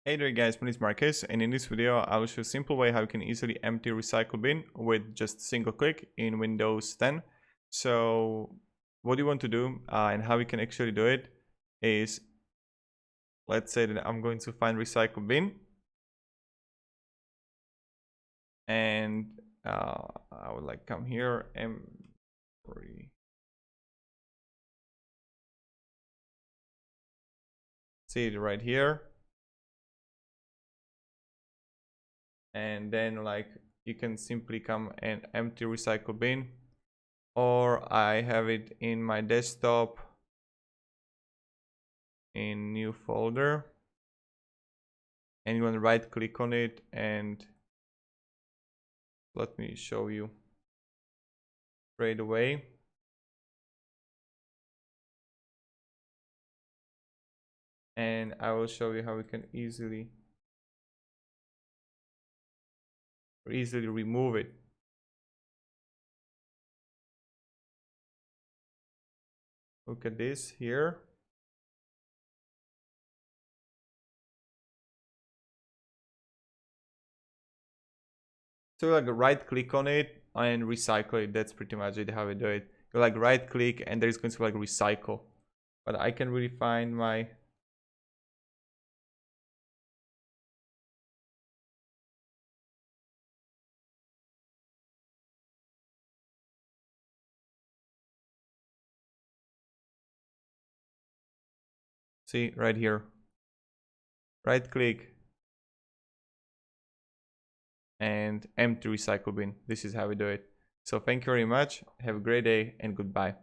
Hey there guys, my name is Marcus, and in this video I will show a simple way how you can easily empty recycle bin with just a single click in Windows 10. So what you want to do and how you can actually do it is, let's say that I'm going to find recycle bin, and I would like come here and see it right here. And then you can simply come and empty recycle bin, or I have it in my desktop in new folder, and you want to right click on it, and let me show you straight away. And I will show you how we can easily remove it. Look at this here. So right click on it and recycle it. That's pretty much it, how we do it. You right click and there's going to recycle. But I can really find my see right here. Right click and empty recycle bin. This is how we do it. So thank you very much. Have a great day and goodbye.